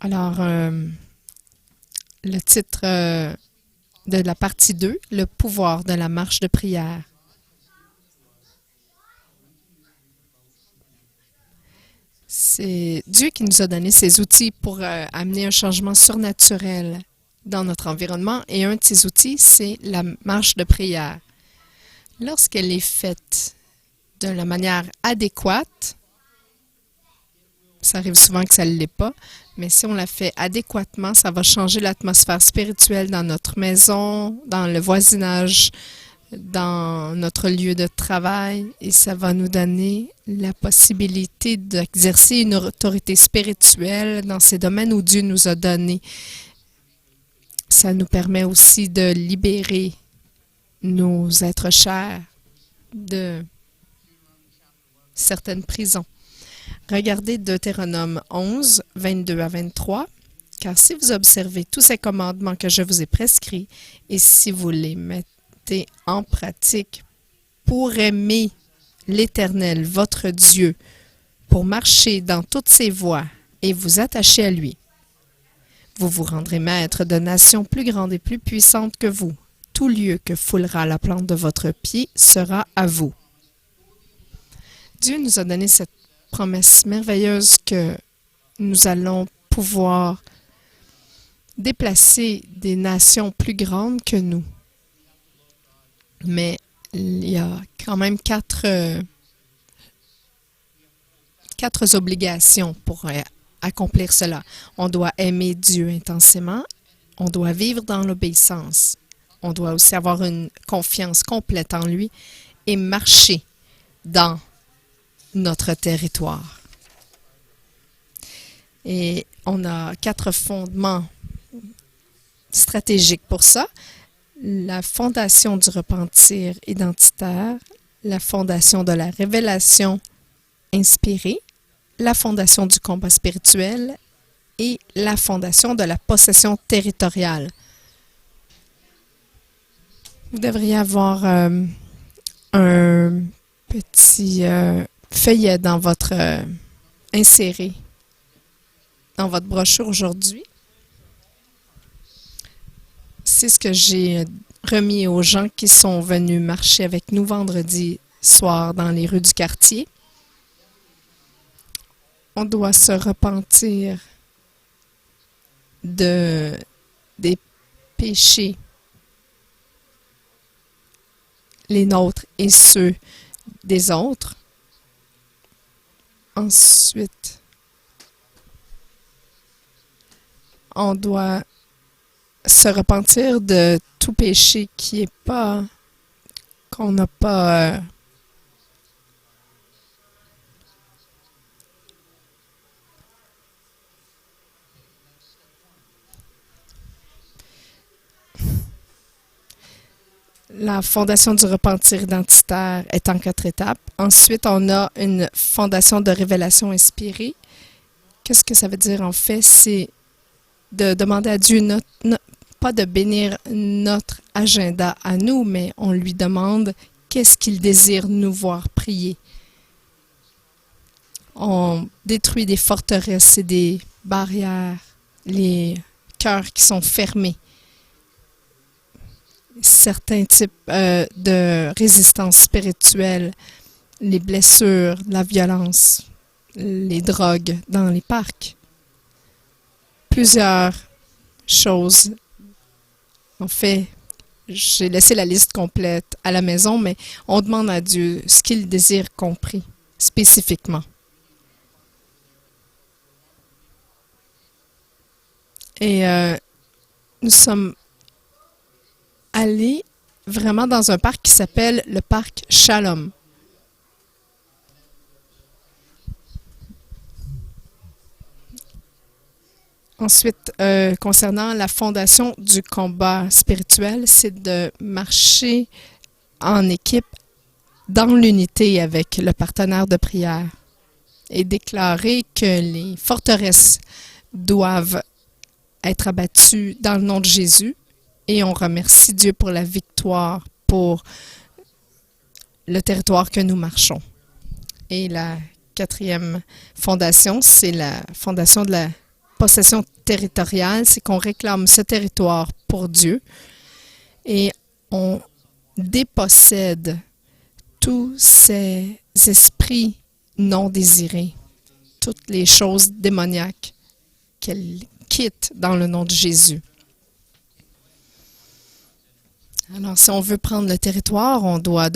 Alors, le titre de la partie 2, le pouvoir de la marche de prière. C'est Dieu qui nous a donné ces outils pour amener un changement surnaturel dans notre environnement. Et un de ces outils, c'est la marche de prière. Lorsqu'elle est faite de la manière adéquate, ça arrive souvent que ça ne l'est pas, mais si on la fait adéquatement, ça va changer l'atmosphère spirituelle dans notre maison, dans le voisinage, dans notre lieu de travail, et ça va nous donner la possibilité d'exercer une autorité spirituelle dans ces domaines où Dieu nous a donné. Ça nous permet aussi de libérer nos êtres chers de certaines prisons. Regardez Deutéronome 11, 22 à 23. « Car si vous observez tous ces commandements que je vous ai prescrits, et si vous les mettez en pratique pour aimer l'Éternel, votre Dieu, pour marcher dans toutes ses voies et vous attacher à lui, vous vous rendrez maître de nations plus grandes et plus puissantes que vous. Tout lieu que foulera la plante de votre pied sera à vous. » Dieu nous a donné cette promesse merveilleuse que nous allons pouvoir déplacer des nations plus grandes que nous. Mais il y a quand même quatre obligations pour accomplir cela. On doit aimer Dieu intensément, on doit vivre dans l'obéissance, on doit aussi avoir une confiance complète en lui et marcher dans notre territoire. Et on a 4 fondements stratégiques pour ça. La fondation du repentir identitaire, la fondation de la révélation inspirée, la fondation du combat spirituel et la fondation de la possession territoriale. Vous devriez avoir un petit feuillet dans votre inséré dans votre brochure aujourd'hui. C'est ce que j'ai remis aux gens qui sont venus marcher avec nous vendredi soir dans les rues du quartier. On doit se repentir des péchés, les nôtres et ceux des autres. Ensuite, on doit se repentir de tout péché qui est pas, qu'on n'a pas la fondation du repentir identitaire est en 4 étapes. Ensuite, on a une fondation de révélation inspirée. Qu'est-ce que ça veut dire en fait? C'est de demander à Dieu, pas de bénir notre agenda à nous, mais on lui demande qu'est-ce qu'il désire nous voir prier. On détruit des forteresses et des barrières, les cœurs qui sont fermés. Certains types de résistance spirituelle, les blessures, la violence, les drogues dans les parcs. Plusieurs choses. En fait, j'ai laissé la liste complète à la maison, mais on demande à Dieu ce qu'il désire compris spécifiquement. Et nous sommes allés vraiment dans un parc qui s'appelle le parc Shalom. Ensuite, concernant la fondation du combat spirituel, c'est de marcher en équipe dans l'unité avec le partenaire de prière et déclarer que les forteresses doivent être abattues dans le nom de Jésus. Et on remercie Dieu pour la victoire, pour le territoire que nous marchons. Et la 4e fondation, c'est la fondation de la possession territoriale, c'est qu'on réclame ce territoire pour Dieu et on dépossède tous ces esprits non désirés, toutes les choses démoniaques qu'elle quitte dans le nom de Jésus. Alors, si on veut prendre le territoire, on doit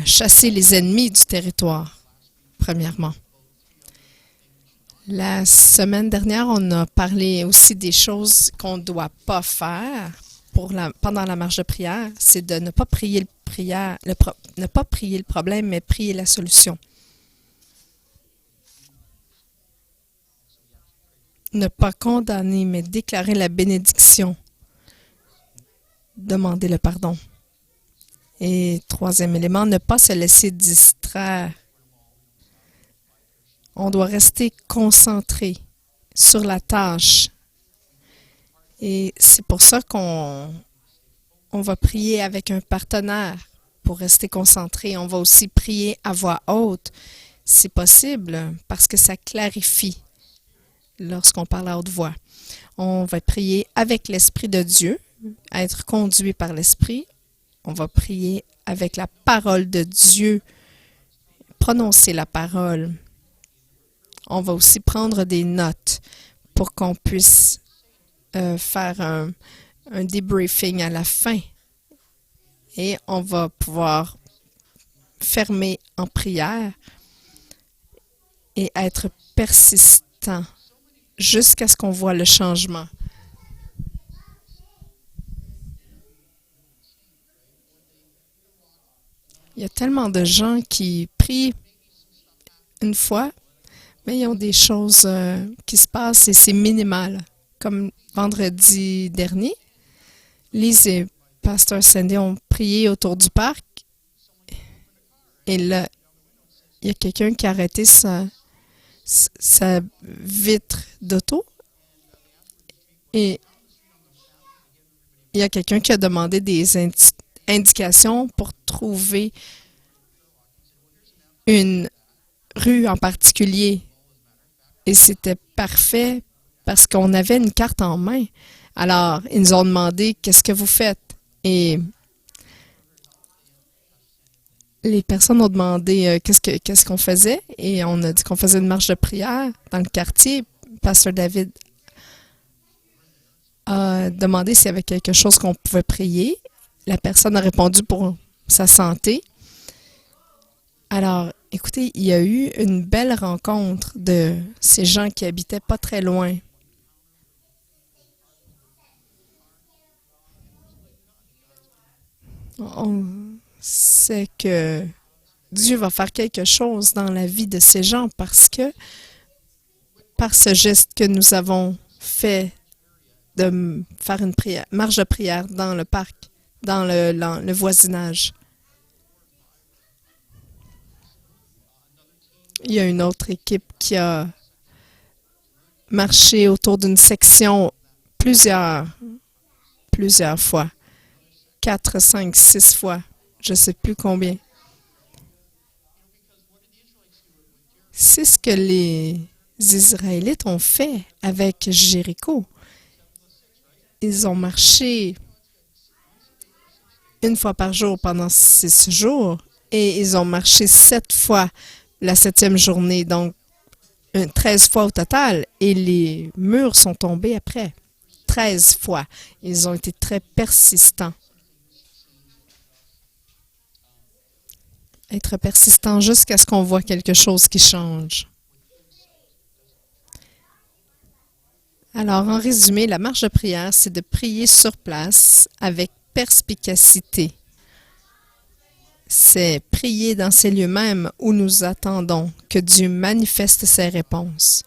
chasser les ennemis du territoire, premièrement. La semaine dernière, on a parlé aussi des choses qu'on ne doit pas faire pendant la marche de prière. C'est de ne pas prier ne pas prier le problème, mais prier la solution. Ne pas condamner, mais déclarer la bénédiction. Demander le pardon. Et troisième élément, ne pas se laisser distraire. On doit rester concentré sur la tâche. Et c'est pour ça qu'on va prier avec un partenaire pour rester concentré. On va aussi prier à voix haute. C'est possible parce que ça clarifie lorsqu'on parle à haute voix. On va prier avec l'Esprit de Dieu, être conduit par l'Esprit. On va prier avec la parole de Dieu, prononcer la parole. On va aussi prendre des notes pour qu'on puisse faire un debriefing à la fin. Et on va pouvoir fermer en prière et être persistant jusqu'à ce qu'on voit le changement. Il y a tellement de gens qui prient une fois, mais ils ont des choses qui se passent et c'est minimal. Comme vendredi dernier, Lise et Pasteur Sandy ont prié autour du parc et là, il y a quelqu'un qui a arrêté sa vitre d'auto et il y a quelqu'un qui a demandé des indications pour trouver une rue en particulier. Et c'était parfait parce qu'on avait une carte en main. Alors, ils nous ont demandé « Qu'est-ce que vous faites? » Et les personnes ont demandé qu'est-ce qu'on faisait. Et on a dit qu'on faisait une marche de prière dans le quartier. Pasteur David a demandé s'il y avait quelque chose qu'on pouvait prier. La personne a répondu pour sa santé. Alors, écoutez, il y a eu une belle rencontre de ces gens qui habitaient pas très loin. On sait que Dieu va faire quelque chose dans la vie de ces gens parce que par ce geste que nous avons fait de faire une marche de prière dans le parc, dans le voisinage. Il y a une autre équipe qui a marché autour d'une section plusieurs fois. 4, 5, 6 fois. Je ne sais plus combien. C'est ce que les Israélites ont fait avec Jéricho. Ils ont marché une fois par jour pendant 6 jours et ils ont marché 7 fois la 7e journée, donc 13 fois au total. Et les murs sont tombés après. 13 fois. Ils ont été très persistants. Être persistant jusqu'à ce qu'on voit quelque chose qui change. Alors, en résumé, la marche de prière, c'est de prier sur place avec perspicacité. C'est prier dans ces lieux mêmes où nous attendons que Dieu manifeste ses réponses.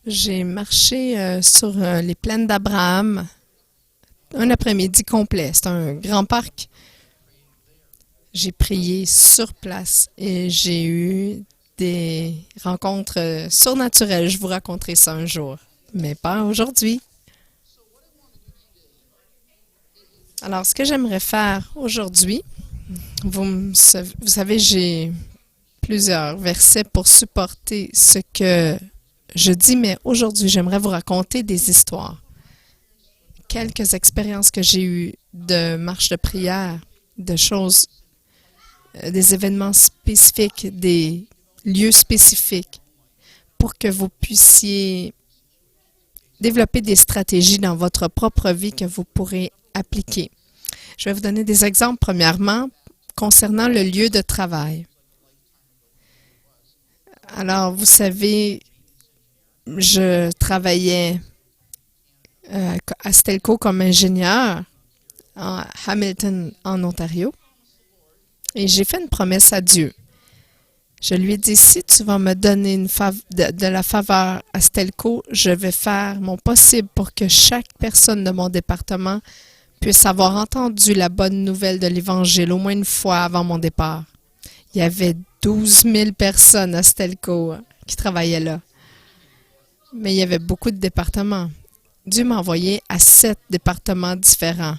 J'ai marché sur les plaines d'Abraham un après-midi complet. C'est un grand parc. J'ai prié sur place et j'ai eu des rencontres surnaturelles. Je vous raconterai ça un jour, mais pas aujourd'hui. Alors, ce que j'aimerais faire aujourd'hui, vous savez, j'ai plusieurs versets pour supporter ce que je dis, mais aujourd'hui, j'aimerais vous raconter des histoires. Quelques expériences que j'ai eues de marches de prière, de choses, des événements spécifiques, des lieux spécifiques, pour que vous puissiez développer des stratégies dans votre propre vie que vous pourrez appliquer. Je vais vous donner des exemples, premièrement, concernant le lieu de travail. Alors, vous savez, je travaillais à Stelco comme ingénieur à Hamilton, en Ontario, et j'ai fait une promesse à Dieu. Je lui ai dit, si tu vas me donner de la faveur à Stelco, je vais faire mon possible pour que chaque personne de mon département puisse avoir entendu la bonne nouvelle de l'Évangile au moins une fois avant mon départ. Il y avait 12 000 personnes à Stelco qui travaillaient là. Mais il y avait beaucoup de départements. Dieu m'a envoyé à 7 départements différents.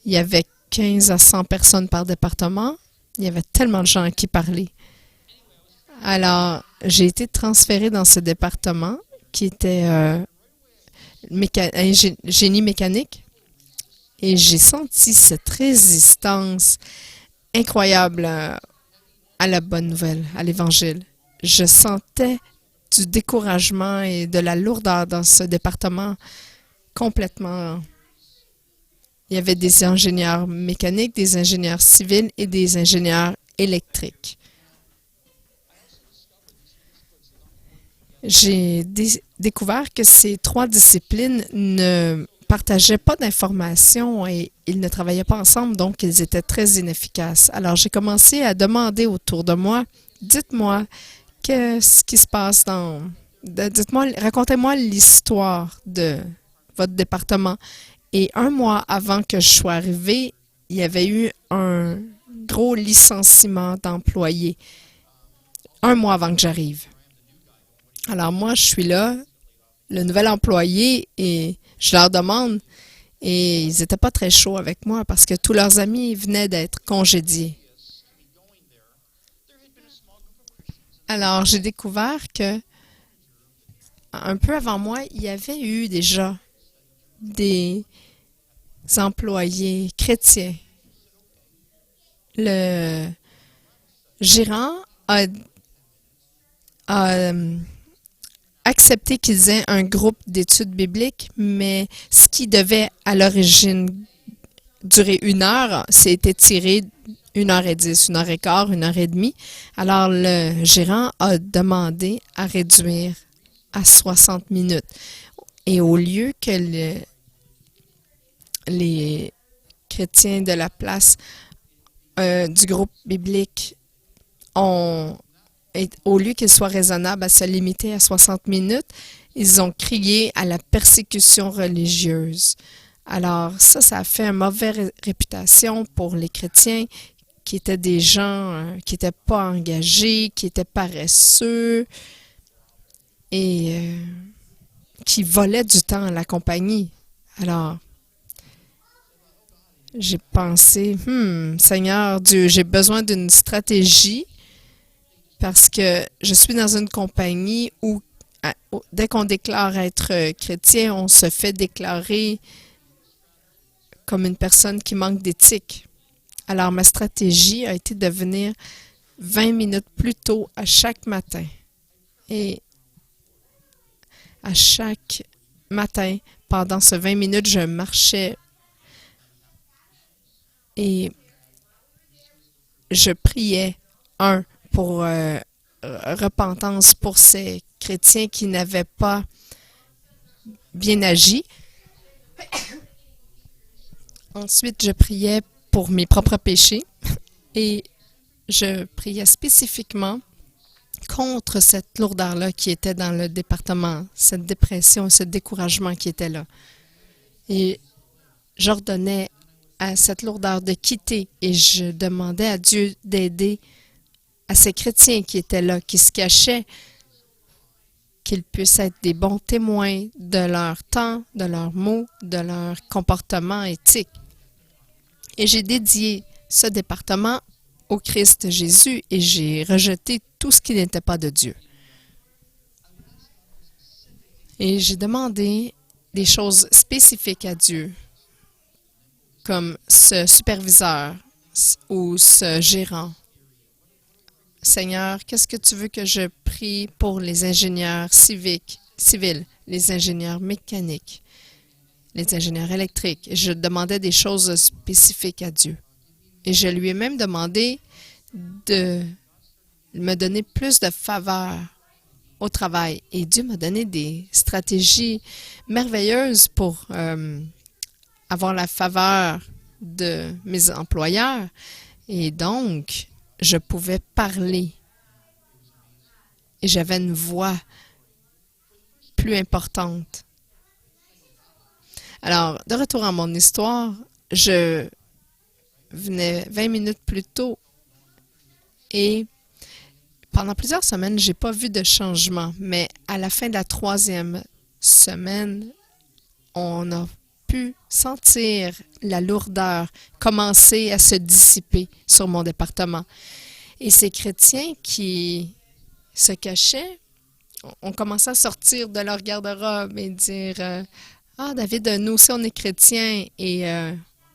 Il y avait 15 à 100 personnes par département. Il y avait tellement de gens à qui parler. Alors, j'ai été transférée dans ce département qui était génie mécanique et j'ai senti cette résistance incroyable à la bonne nouvelle, à l'Évangile. Je sentais du découragement et de la lourdeur dans ce département complètement. Il y avait des ingénieurs mécaniques, des ingénieurs civils et des ingénieurs électriques. J'ai découvert que ces 3 disciplines ne partageaient pas d'informations et ils ne travaillaient pas ensemble, donc ils étaient très inefficaces. Alors, j'ai commencé à demander autour de moi, dites-moi, qu'est-ce qui se passe dites-moi, racontez-moi l'histoire de votre département. Et 1 mois avant que je sois arrivée, il y avait eu un gros licenciement d'employés. 1 mois avant que j'arrive. Alors moi, je suis là, le nouvel employé, et je leur demande, et ils n'étaient pas très chauds avec moi parce que tous leurs amis venaient d'être congédiés. Alors, j'ai découvert que un peu avant moi, il y avait eu déjà des employés chrétiens. Le gérant a accepté qu'ils aient un groupe d'études bibliques, mais ce qui devait à l'origine durer 1 heure, c'était tiré 1h10, 1h15, 1h30. Alors, le gérant a demandé à réduire à 60 minutes. Et au lieu que les chrétiens de la place du groupe biblique au lieu qu'ils soient raisonnables à se limiter à 60 minutes, ils ont crié à la persécution religieuse. Alors, ça a fait une mauvaise réputation pour les chrétiens qui étaient des gens qui n'étaient pas engagés, qui étaient paresseux et qui volaient du temps à la compagnie. Alors, j'ai pensé, Seigneur Dieu, j'ai besoin d'une stratégie parce que je suis dans une compagnie où dès qu'on déclare être chrétien, on se fait déclarer comme une personne qui manque d'éthique. Alors, ma stratégie a été de venir 20 minutes plus tôt à chaque matin. Et à chaque matin, pendant ces 20 minutes, je marchais et je priais, pour repentance pour ces chrétiens qui n'avaient pas bien agi. Ensuite, je priais pour mes propres péchés et je priais spécifiquement contre cette lourdeur-là qui était dans le département, cette dépression, ce découragement qui était là. Et j'ordonnais à cette lourdeur de quitter et je demandais à Dieu d'aider à ces chrétiens qui étaient là, qui se cachaient, qu'ils puissent être des bons témoins de leur temps, de leurs mots, de leur comportement éthique. Et j'ai dédié ce département au Christ Jésus et j'ai rejeté tout ce qui n'était pas de Dieu. Et j'ai demandé des choses spécifiques à Dieu, comme ce superviseur ou ce gérant. Seigneur, qu'est-ce que tu veux que je prie pour les ingénieurs civils, les ingénieurs mécaniques, les ingénieurs électriques? Et je demandais des choses spécifiques à Dieu. Et je lui ai même demandé de me donner plus de faveur au travail. Et Dieu m'a donné des stratégies merveilleuses pour avoir la faveur de mes employeurs. Et donc, je pouvais parler. Et j'avais une voix plus importante. Alors, de retour à mon histoire, je venais 20 minutes plus tôt et pendant plusieurs semaines, je n'ai pas vu de changement. Mais à la fin de la 3e semaine, on a pu sentir la lourdeur commencer à se dissiper sur mon département. Et ces chrétiens qui se cachaient ont commencé à sortir de leur garde-robe et dire « Ah, David, nous aussi, on est chrétiens et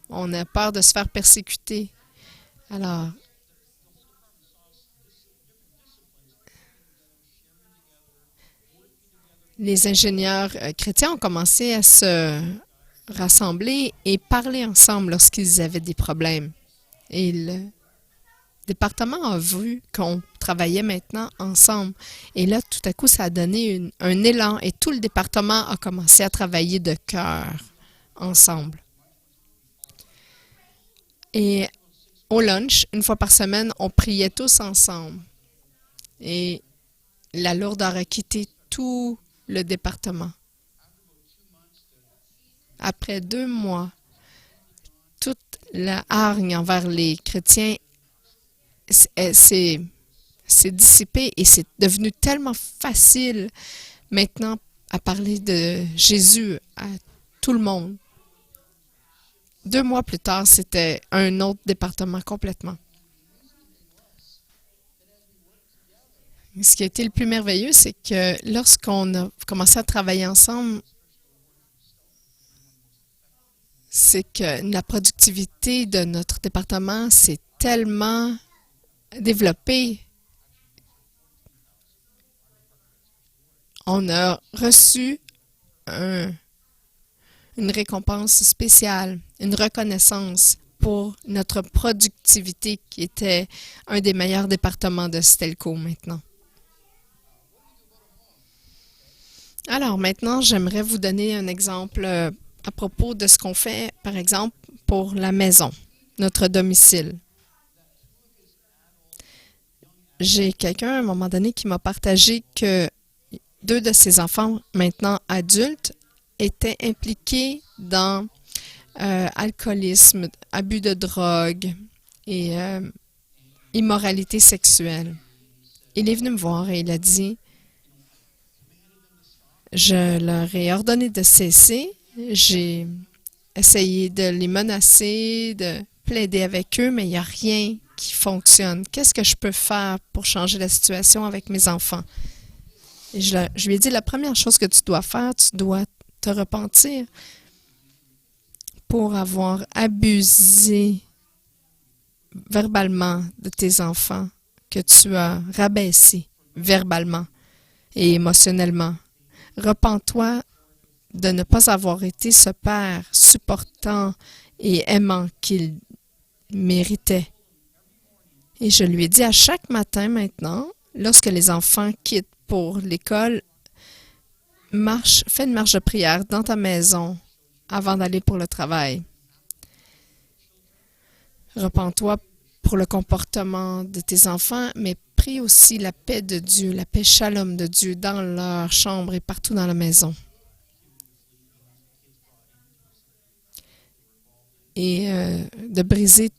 on a peur de se faire persécuter. » Alors, les ingénieurs chrétiens ont commencé à se rassembler et parler ensemble lorsqu'ils avaient des problèmes. Et le département a vu qu'on travaillait maintenant ensemble. Et là, tout à coup, ça a donné un élan et tout le département a commencé à travailler de cœur ensemble. Et au lunch, une fois par semaine, on priait tous ensemble. Et la lourdeur a quitté tout le département. Après 2 mois, toute la hargne envers les chrétiens s'est dissipée et c'est devenu tellement facile maintenant à parler de Jésus à tout le monde. 2 mois plus tard, c'était un autre département complètement. Ce qui a été le plus merveilleux, c'est que lorsqu'on a commencé à travailler ensemble, c'est que la productivité de notre département s'est tellement développée. On a reçu une récompense spéciale, une reconnaissance pour notre productivité qui était un des meilleurs départements de Stelco maintenant. Alors maintenant, j'aimerais vous donner un exemple à propos de ce qu'on fait, par exemple, pour la maison, notre domicile. J'ai quelqu'un à un moment donné qui m'a partagé que 2 de ses enfants, maintenant adultes, étaient impliqués dans alcoolisme, abus de drogue et immoralité sexuelle. Il est venu me voir et il a dit, je leur ai ordonné de cesser. J'ai essayé de les menacer, de plaider avec eux, mais il n'y a rien qui fonctionne. Qu'est-ce que je peux faire pour changer la situation avec mes enfants? Et je lui ai dit, la première chose que tu dois faire, tu dois te repentir pour avoir abusé verbalement de tes enfants, que tu as rabaissé verbalement et émotionnellement. Repens-toi de ne pas avoir été ce père supportant et aimant qu'il méritait. Et je lui ai dit à chaque matin maintenant, lorsque les enfants quittent pour l'école, fais une marche de prière dans ta maison avant d'aller pour le travail. Repens-toi pour le comportement de tes enfants, mais prie aussi la paix de Dieu, la paix shalom de Dieu dans leur chambre et partout dans la maison. Et de briser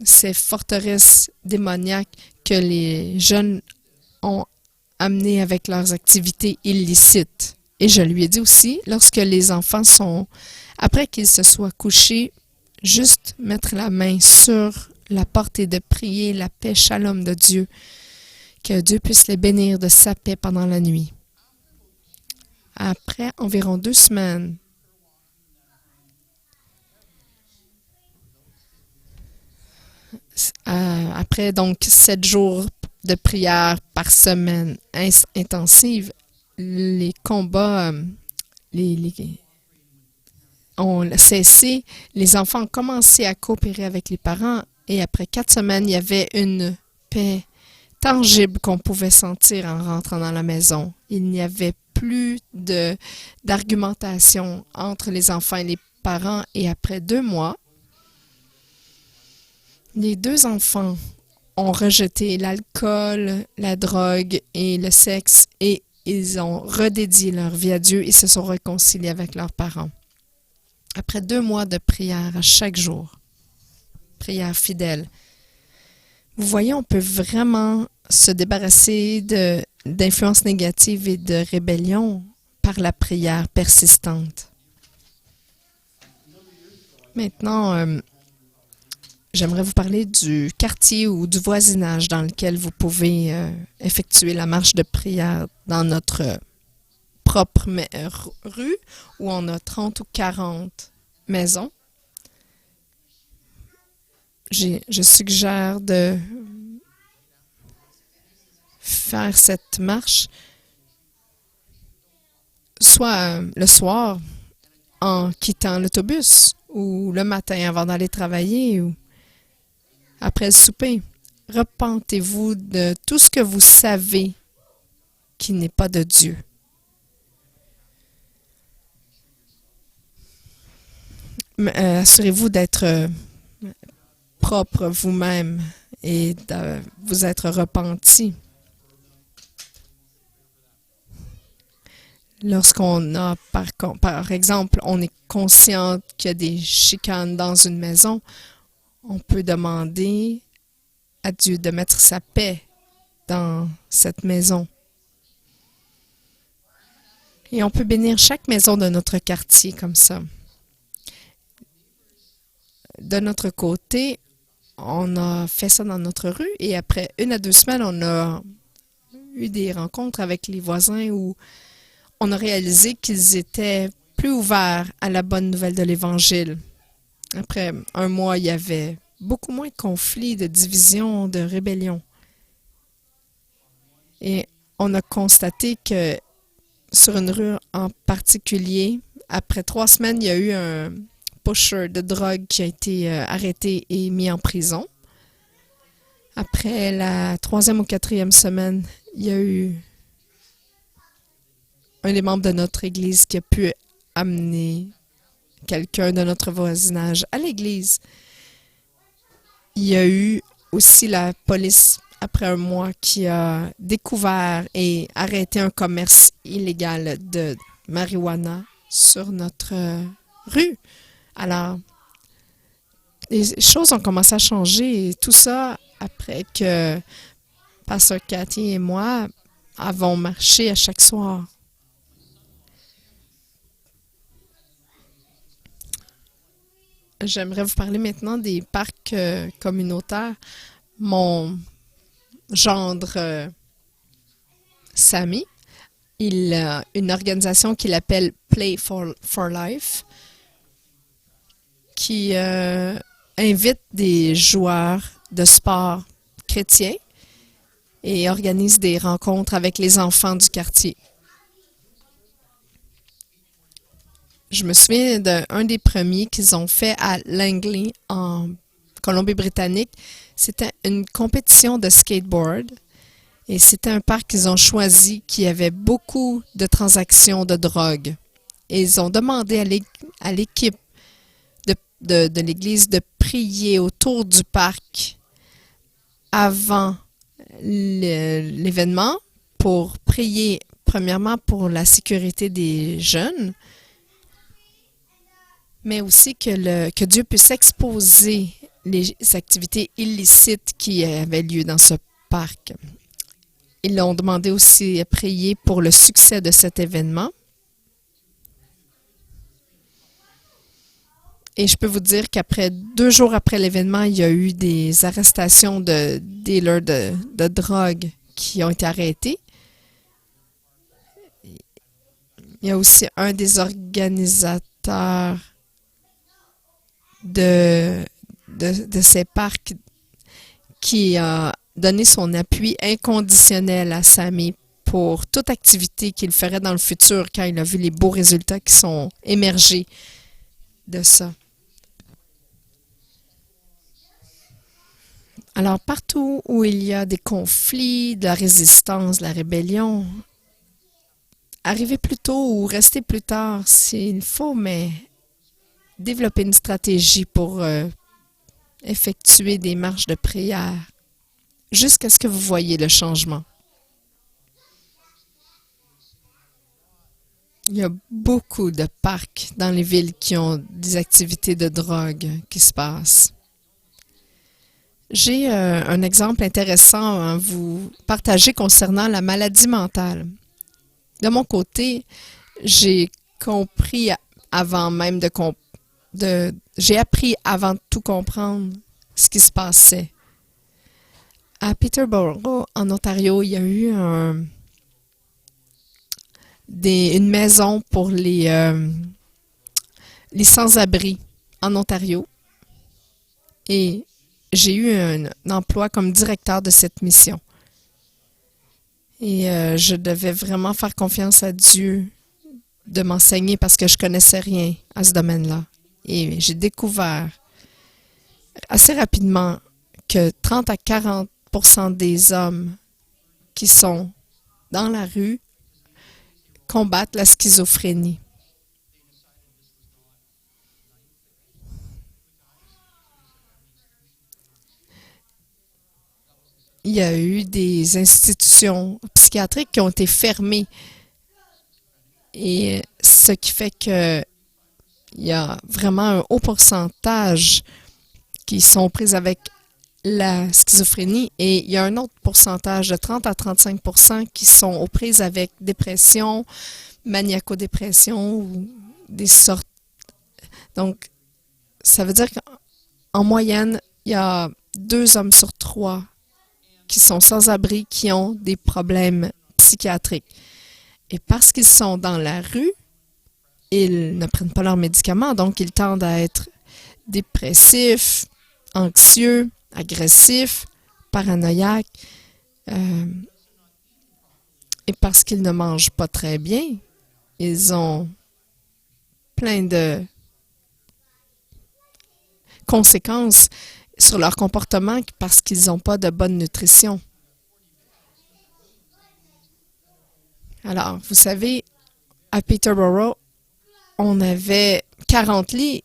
ces forteresses démoniaques que les jeunes ont amenées avec leurs activités illicites. Et je lui ai dit aussi, lorsque les enfants après qu'ils se soient couchés, juste mettre la main sur La porte est de prier la paix, shalom de Dieu. Que Dieu puisse les bénir de sa paix pendant la nuit. Après environ 2 semaines, après donc 7 jours de prière par semaine intensive, les combats ont cessé. Les enfants ont commencé à coopérer avec les parents et après 4 semaines, il y avait une paix tangible qu'on pouvait sentir en rentrant dans la maison. Il n'y avait plus d'argumentation entre les enfants et les parents et après 2 mois, les 2 enfants ont rejeté l'alcool, la drogue et le sexe et ils ont redédié leur vie à Dieu et se sont réconciliés avec leurs parents. Après 2 mois de prière à chaque jour, prière fidèle, vous voyez, on peut vraiment se débarrasser d'influences négatives et de rébellion par la prière persistante. Maintenant, j'aimerais vous parler du quartier ou du voisinage dans lequel vous pouvez effectuer la marche de prière dans notre propre rue où on a 30 ou 40 maisons. Je suggère de faire cette marche soit le soir en quittant l'autobus ou le matin avant d'aller travailler ou après le souper. Repentez-vous de tout ce que vous savez qui n'est pas de Dieu. Assurez-vous d'être propre vous-même et de vous être repenti. Lorsqu'on a, par exemple, on est conscient qu'il y a des chicanes dans une maison, on peut demander à Dieu de mettre sa paix dans cette maison. Et on peut bénir chaque maison de notre quartier comme ça. De notre côté, on a fait ça dans notre rue et après 1 à 2 semaines, on a eu des rencontres avec les voisins où on a réalisé qu'ils étaient plus ouverts à la bonne nouvelle de l'Évangile. Après 1 mois, il y avait beaucoup moins de conflits, de divisions, de rébellions. Et on a constaté que sur une rue en particulier, après 3 semaines, il y a eu un pusher de drogue qui a été arrêté et mis en prison. Après la 3e ou 4e semaine, il y a eu un des membres de notre église qui a pu amener quelqu'un de notre voisinage à l'église. Il y a eu aussi la police, après 1 mois, qui a découvert et arrêté un commerce illégal de marijuana sur notre rue. Alors, les choses ont commencé à changer et tout ça après que Pasteur Cathy et moi avons marché à chaque soir. J'aimerais vous parler maintenant des parcs communautaires. Mon gendre Samy, il a une organisation qu'il appelle Play for Life qui invite des joueurs de sport chrétiens et organise des rencontres avec les enfants du quartier. Je me souviens d'un des premiers qu'ils ont fait à Langley, en Colombie-Britannique. C'était une compétition de skateboard et c'était un parc qu'ils ont choisi qui avait beaucoup de transactions de drogue. Et ils ont demandé à l'équipe de l'église de prier autour du parc avant l'événement pour prier premièrement pour la sécurité des jeunes, mais aussi que Dieu puisse exposer les activités illicites qui avaient lieu dans ce parc. Ils ont demandé aussi à prier pour le succès de cet événement. Et je peux vous dire qu'après 2 jours après l'événement, il y a eu des arrestations de dealers de drogue qui ont été arrêtés. Il y a aussi un des organisateurs de ces parcs qui a donné son appui inconditionnel à Sammy pour toute activité qu'il ferait dans le futur quand il a vu les beaux résultats qui sont émergés de ça. Alors, partout où il y a des conflits, de la résistance, de la rébellion, arrivez plus tôt ou restez plus tard s'il faut, mais développez une stratégie pour effectuer des marches de prière jusqu'à ce que vous voyez le changement. Il y a beaucoup de parcs dans les villes qui ont des activités de drogue qui se passent. J'ai un exemple intéressant à vous partager concernant la maladie mentale. De mon côté, j'ai compris avant même j'ai appris avant de tout comprendre ce qui se passait. À Peterborough, en Ontario, il y a eu une maison pour les sans-abri en Ontario. Et j'ai eu un emploi comme directeur de cette mission. Et je devais vraiment faire confiance à Dieu de m'enseigner parce que je connaissais rien à ce domaine-là. Et j'ai découvert assez rapidement que 30 à 40% des hommes qui sont dans la rue combattent la schizophrénie. Il y a eu des institutions psychiatriques qui ont été fermées. Et ce qui fait que il y a vraiment un haut pourcentage qui sont prises avec la schizophrénie et il y a un autre pourcentage de 30 à 35% qui sont aux prises avec dépression, maniaco-dépression ou des sortes. Donc, ça veut dire qu'en moyenne, il y a 2 hommes sur 3 qui sont sans abri, qui ont des problèmes psychiatriques. Et parce qu'ils sont dans la rue, ils ne prennent pas leurs médicaments, donc ils tendent à être dépressifs, anxieux, agressifs, paranoïaques. Et parce qu'ils ne mangent pas très bien, ils ont plein de conséquences sur leur comportement parce qu'ils n'ont pas de bonne nutrition. Alors, vous savez, à Peterborough, on avait 40 lits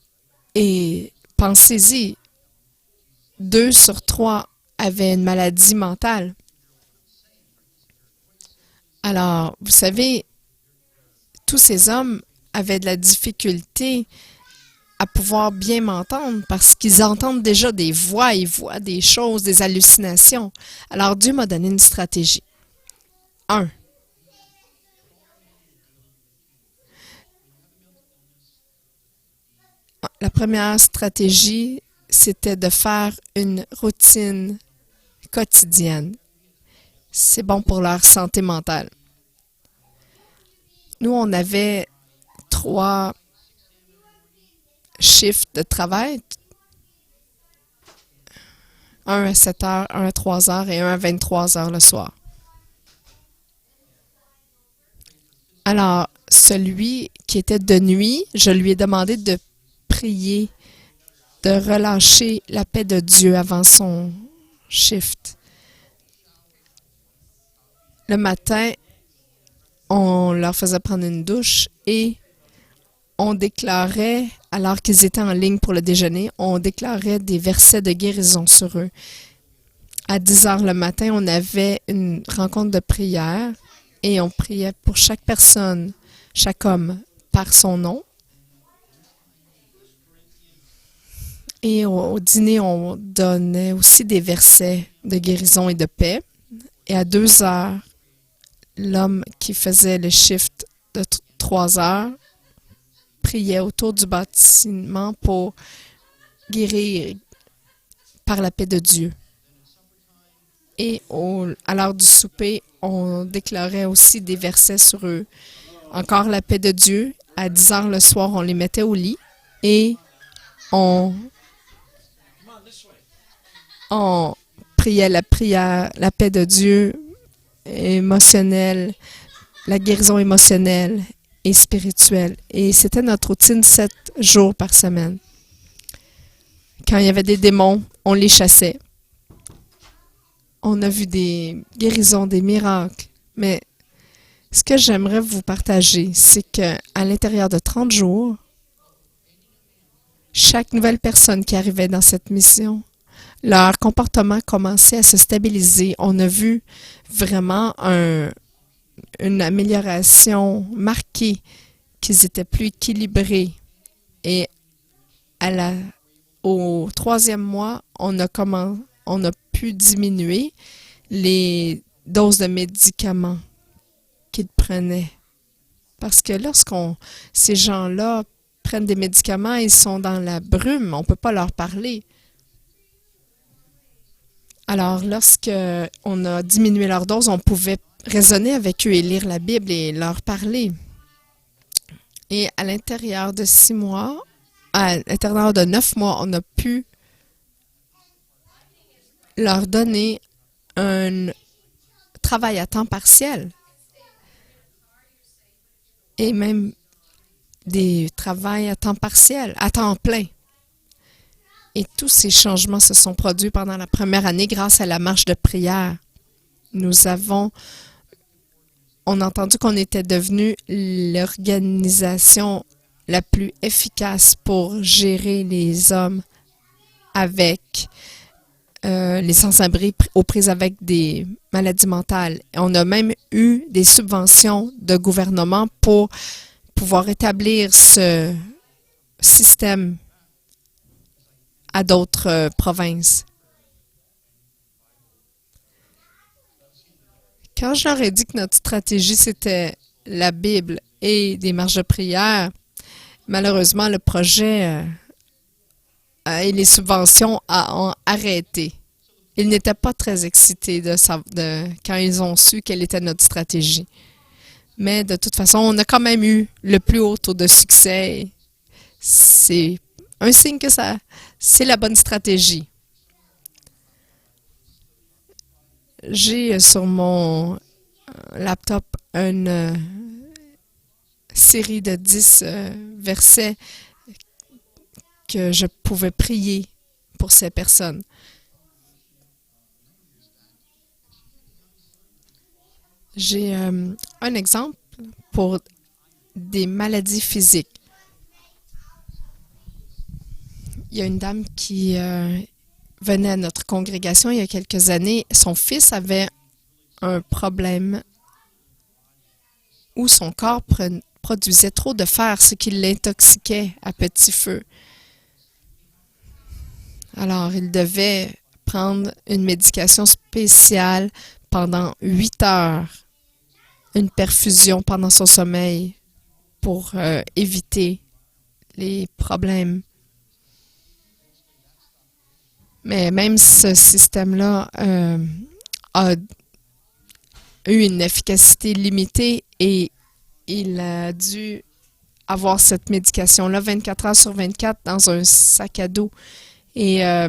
et pensez-y, 2 sur 3 avaient une maladie mentale. Alors, vous savez, tous ces hommes avaient de la difficulté à pouvoir bien m'entendre parce qu'ils entendent déjà des voix, ils voient des choses, des hallucinations. Alors, Dieu m'a donné une stratégie. 1. La première stratégie, c'était de faire une routine quotidienne. C'est bon pour leur santé mentale. Nous, on avait 3 shifts de travail. Un à 7 heures, un à 3 heures et un à 23 heures le soir. Alors, celui qui était de nuit, je lui ai demandé de prier, de relâcher la paix de Dieu avant son shift. Le matin, on leur faisait prendre une douche et on déclarait, alors qu'ils étaient en ligne pour le déjeuner, on déclarait des versets de guérison sur eux. À 10 heures le matin, on avait une rencontre de prière et on priait pour chaque personne, chaque homme, par son nom. Et au dîner, on donnait aussi des versets de guérison et de paix. Et à 2 heures, l'homme qui faisait le shift de 3 heures priait autour du bâtiment pour guérir par la paix de Dieu. Et à l'heure du souper, on déclarait aussi des versets sur eux. Encore la paix de Dieu. À 10 heures le soir, on les mettait au lit et on priait la prière, la paix de Dieu émotionnelle, la guérison émotionnelle et spirituelle. Et c'était notre routine 7 jours par semaine. Quand il y avait des démons, on les chassait. On a vu des guérisons, des miracles. Mais ce que j'aimerais vous partager, c'est qu'à l'intérieur de 30 jours, chaque nouvelle personne qui arrivait dans cette mission, leur comportement commençait à se stabiliser. On a vu vraiment une amélioration marquée, qu'ils étaient plus équilibrés. Et au 3e mois, on a pu diminuer les doses de médicaments qu'ils prenaient. Parce que ces gens-là prennent des médicaments, ils sont dans la brume, on ne peut pas leur parler. Alors, lorsqu'on a diminué leur dose, on pouvait raisonner avec eux et lire la Bible et leur parler. Et à l'intérieur de 6 mois, à l'intérieur de 9 mois, on a pu leur donner un travail à temps partiel et même des travails à temps partiel, à temps plein. Et tous ces changements se sont produits pendant la première année grâce à la marche de prière. On a entendu qu'on était devenu l'organisation la plus efficace pour gérer les hommes avec les sans-abri aux prises avec des maladies mentales. On a même eu des subventions de gouvernement pour pouvoir établir ce système à d'autres provinces. Quand je leur ai dit que notre stratégie, c'était la Bible et des marches de prière, malheureusement, le projet et les subventions ont arrêté. Ils n'étaient pas très excités quand ils ont su quelle était notre stratégie. Mais de toute façon, on a quand même eu le plus haut taux de succès. C'est un signe que c'est la bonne stratégie. J'ai sur mon laptop une série de 10 versets que je pouvais prier pour ces personnes. J'ai un exemple pour des maladies physiques. Il y a une dame qui venait à notre congrégation il y a quelques années. Son fils avait un problème où son corps produisait trop de fer, ce qui l'intoxiquait à petit feu. Alors, il devait prendre une médication spéciale pendant 8 heures, une perfusion pendant son sommeil pour éviter les problèmes. Mais même ce système-là a eu une efficacité limitée et il a dû avoir cette médication-là 24 heures sur 24 dans un sac à dos. Et à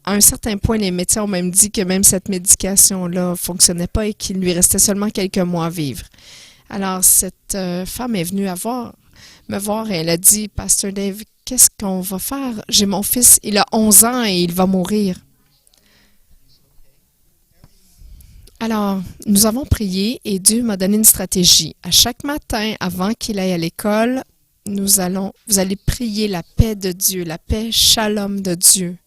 un certain point, les médecins ont même dit que même cette médication-là ne fonctionnait pas et qu'il lui restait seulement quelques mois à vivre. Alors, cette femme est venue me voir et elle a dit, « Pasteur Dave, qu'est-ce qu'on va faire? J'ai mon fils, il a 11 ans et il va mourir. » Alors, nous avons prié et Dieu m'a donné une stratégie. À chaque matin, avant qu'il aille à l'école, vous allez prier la paix de Dieu, la paix shalom de Dieu,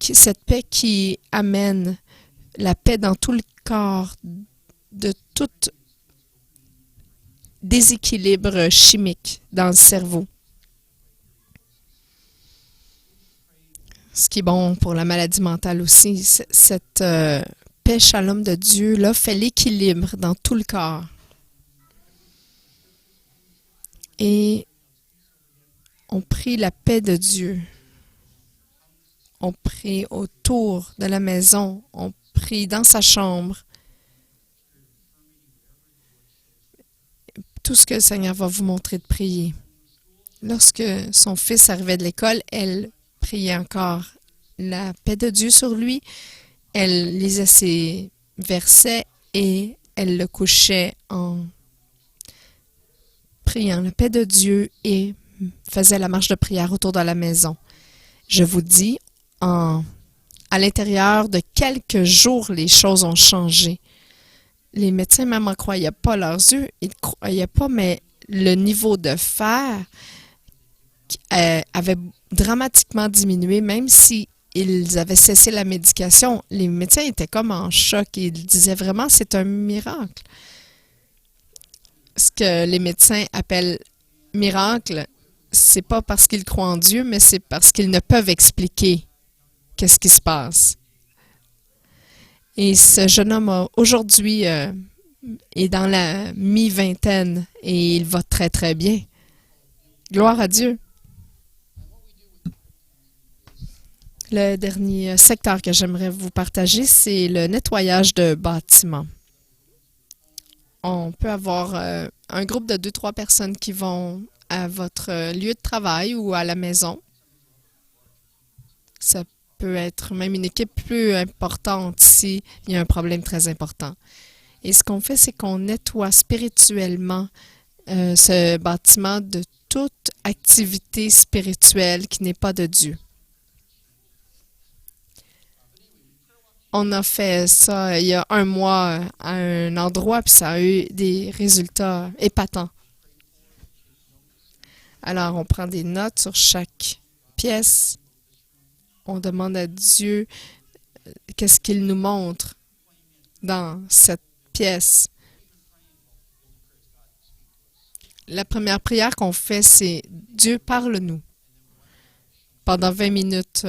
cette paix qui amène la paix dans tout le corps de tout déséquilibre chimique dans le cerveau. Ce qui est bon pour la maladie mentale aussi, cette paix shalom de Dieu là fait l'équilibre dans tout le corps. et on prie la paix de Dieu. On prie autour de la maison, on prie dans sa chambre. Tout ce que le Seigneur va vous montrer de prier. Lorsque son fils arrivait de l'école, elle priait encore la paix de Dieu sur lui. Elle lisait ses versets et elle le couchait en priant la paix de Dieu et faisait la marche de prière autour de la maison. Je vous dis, à l'intérieur de quelques jours, les choses ont changé. Les médecins même n'en croyaient pas leurs yeux. Ils ne croyaient pas, mais le niveau de fer avait dramatiquement diminué, même si ils avaient cessé la médication. Les médecins étaient comme en choc et ils disaient vraiment c'est un miracle. Ce que les médecins appellent miracle, c'est pas parce qu'ils croient en Dieu, mais c'est parce qu'ils ne peuvent expliquer qu'est-ce qui se passe. Et ce jeune homme aujourd'hui est dans la mi-vingtaine et il va très très bien. Gloire à Dieu. Le dernier secteur que j'aimerais vous partager, c'est le nettoyage de bâtiments. On peut avoir un groupe de 2-3 personnes qui vont à votre lieu de travail ou à la maison. Ça peut être même une équipe plus importante s'il y a un problème très important. Et ce qu'on fait, c'est qu'on nettoie spirituellement ce bâtiment de toute activité spirituelle qui n'est pas de Dieu. On a fait ça il y a un mois à un endroit, puis ça a eu des résultats épatants. Alors, on prend des notes sur chaque pièce. On demande à Dieu qu'est-ce qu'il nous montre dans cette pièce. La première prière qu'on fait, c'est « Dieu, parle-nous ». Pendant 20 minutes,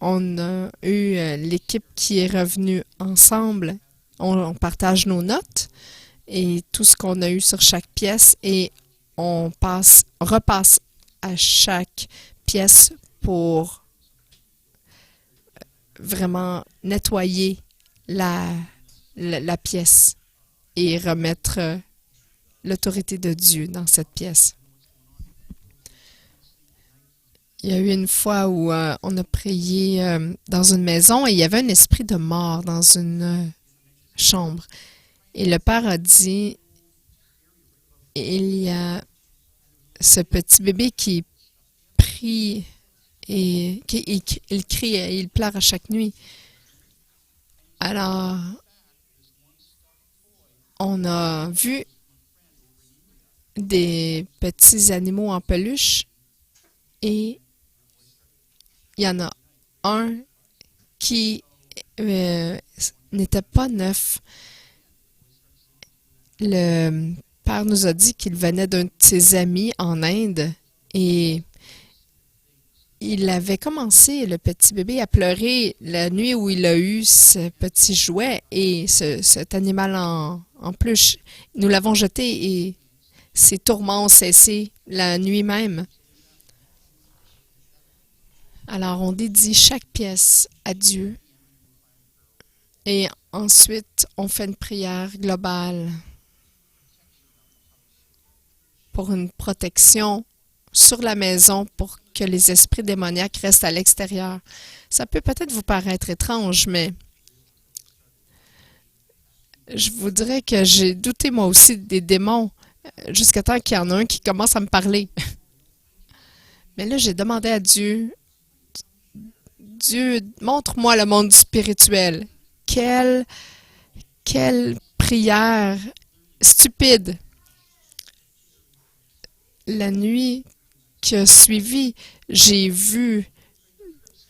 on a eu l'équipe qui est revenue ensemble. On partage nos notes et tout ce qu'on a eu sur chaque pièce et on repasse à chaque pièce pour vraiment nettoyer la pièce et remettre l'autorité de Dieu dans cette pièce. Il y a eu une fois où on a prié dans une maison et il y avait un esprit de mort dans une chambre. Et le père a dit, il y a ce petit bébé qui prie et il crie et il pleure à chaque nuit. Alors, on a vu des petits animaux en peluche et il y en a un qui n'était pas neuf. Le père nous a dit qu'il venait d'un de ses amis en Inde et il avait commencé, le petit bébé, à pleurer la nuit où il a eu ce petit jouet et cet animal en peluche. Nous l'avons jeté et ses tourments ont cessé la nuit même. Alors, on dédie chaque pièce à Dieu et ensuite, on fait une prière globale pour une protection sur la maison pour que les esprits démoniaques restent à l'extérieur. Ça peut peut-être vous paraître étrange, mais je vous dirais que j'ai douté moi aussi des démons jusqu'à temps qu'il y en a un qui commence à me parler. Mais là, j'ai demandé à Dieu, Dieu, montre-moi le monde spirituel. Quelle prière stupide. La nuit qui a suivi, j'ai vu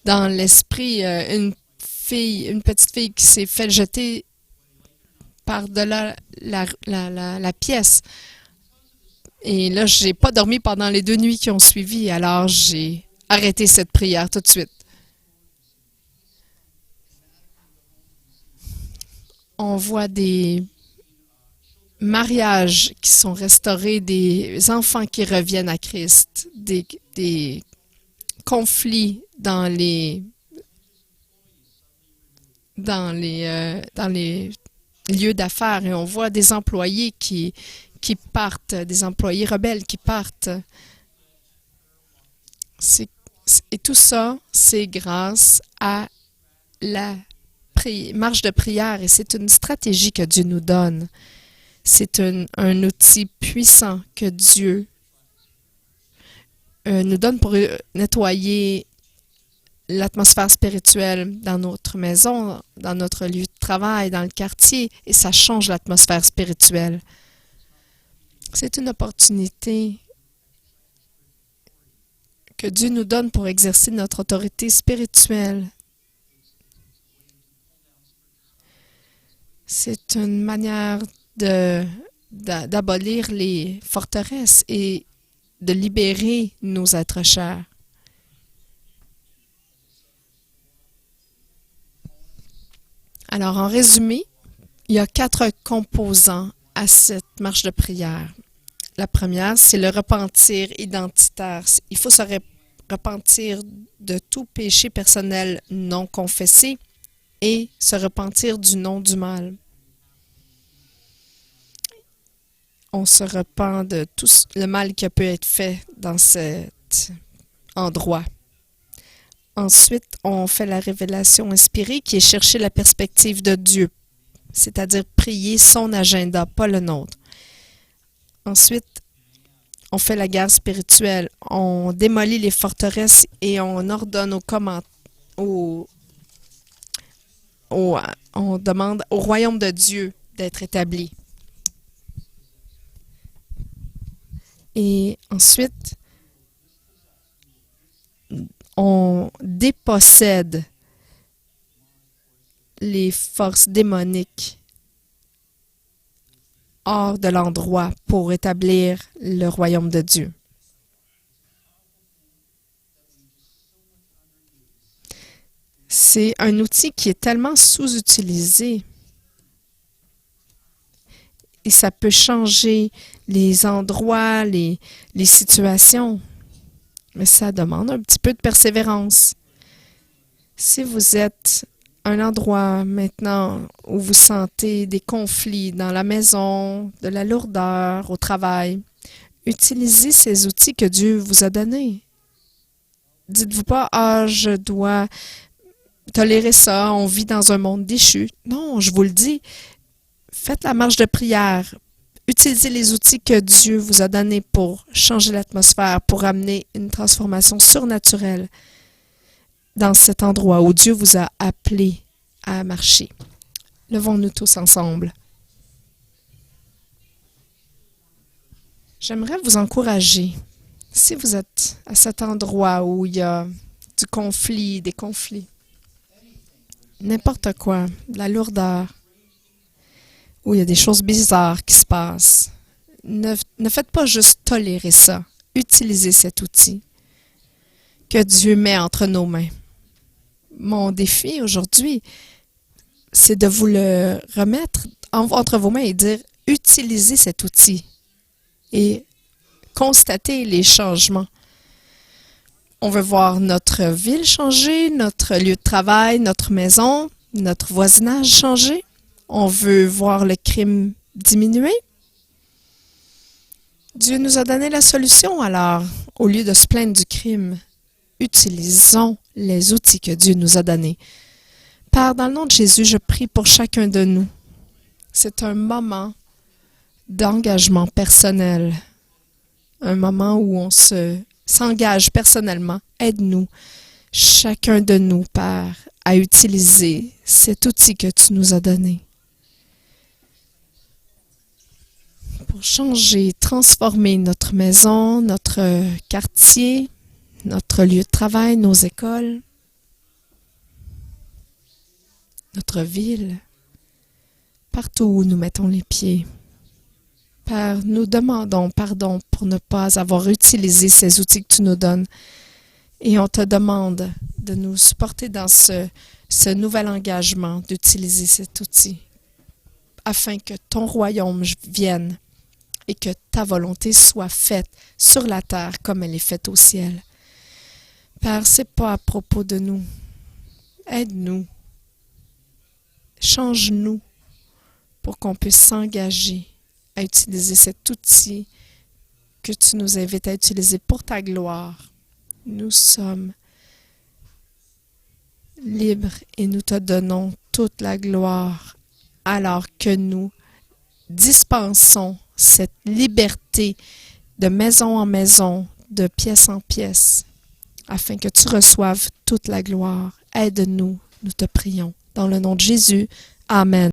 dans l'esprit une petite fille qui s'est fait jeter par-delà la pièce. Et là, j'ai pas dormi pendant les 2 nuits qui ont suivi, alors j'ai arrêté cette prière tout de suite. On voit des mariages qui sont restaurés, des enfants qui reviennent à Christ, des conflits dans les lieux d'affaires et on voit des employés qui partent, des employés rebelles qui partent. Et tout ça, c'est grâce à la marche de prière et c'est une stratégie que Dieu nous donne. C'est un outil puissant que Dieu nous donne pour nettoyer l'atmosphère spirituelle dans notre maison, dans notre lieu de travail, dans le quartier, et ça change l'atmosphère spirituelle. C'est une opportunité que Dieu nous donne pour exercer notre autorité spirituelle. C'est une manière d'abolir les forteresses et de libérer nos êtres chers. Alors, en résumé, il y a 4 composants à cette marche de prière. La première, c'est le repentir identitaire. Il faut se repentir de tout péché personnel non confessé et se repentir du nom du mal. On se repent de tout le mal qui a pu être fait dans cet endroit. Ensuite, on fait la révélation inspirée qui est chercher la perspective de Dieu, c'est-à-dire prier son agenda, pas le nôtre. Ensuite, on fait la guerre spirituelle, on démolit les forteresses et on ordonne on demande au royaume de Dieu d'être établi. Et ensuite, on dépossède les forces démoniques hors de l'endroit pour établir le royaume de Dieu. C'est un outil qui est tellement sous-utilisé et ça peut changer les endroits, les situations. Mais ça demande un petit peu de persévérance. Si vous êtes à un endroit maintenant où vous sentez des conflits dans la maison, de la lourdeur, au travail, utilisez ces outils que Dieu vous a donnés. Dites-vous pas, « Ah, je dois tolérer ça, on vit dans un monde déchu. » Non, je vous le dis, faites la marche de prière. Utilisez les outils que Dieu vous a donnés pour changer l'atmosphère, pour amener une transformation surnaturelle dans cet endroit où Dieu vous a appelé à marcher. Levons-nous tous ensemble. J'aimerais vous encourager, si vous êtes à cet endroit où il y a du conflit, des conflits, n'importe quoi, de la lourdeur, où il y a des choses bizarres qui se passent. Ne faites pas juste tolérer ça. Utilisez cet outil que Dieu met entre nos mains. Mon défi aujourd'hui, c'est de vous le remettre entre vos mains et dire, utilisez cet outil et constatez les changements. On veut voir notre ville changer, notre lieu de travail, notre maison, notre voisinage changer. On veut voir le crime diminuer. Dieu nous a donné la solution, alors, au lieu de se plaindre du crime, utilisons les outils que Dieu nous a donnés. Père, dans le nom de Jésus, je prie pour chacun de nous. C'est un moment d'engagement personnel, un moment où on s'engage personnellement. Aide-nous, chacun de nous, Père, à utiliser cet outil que tu nous as donné. Pour changer, transformer notre maison, notre quartier, notre lieu de travail, nos écoles, notre ville, partout où nous mettons les pieds. Père, nous demandons pardon pour ne pas avoir utilisé ces outils que tu nous donnes et on te demande de nous supporter dans ce nouvel engagement d'utiliser cet outil afin que ton royaume vienne et que ta volonté soit faite sur la terre comme elle est faite au ciel. Père, c'est pas à propos de nous. Aide-nous. Change-nous pour qu'on puisse s'engager à utiliser cet outil que tu nous invites à utiliser pour ta gloire. Nous sommes libres et nous te donnons toute la gloire alors que nous dispensons cette liberté de maison en maison, de pièce en pièce, afin que tu reçoives toute la gloire. Aide-nous, nous te prions. Dans le nom de Jésus, Amen.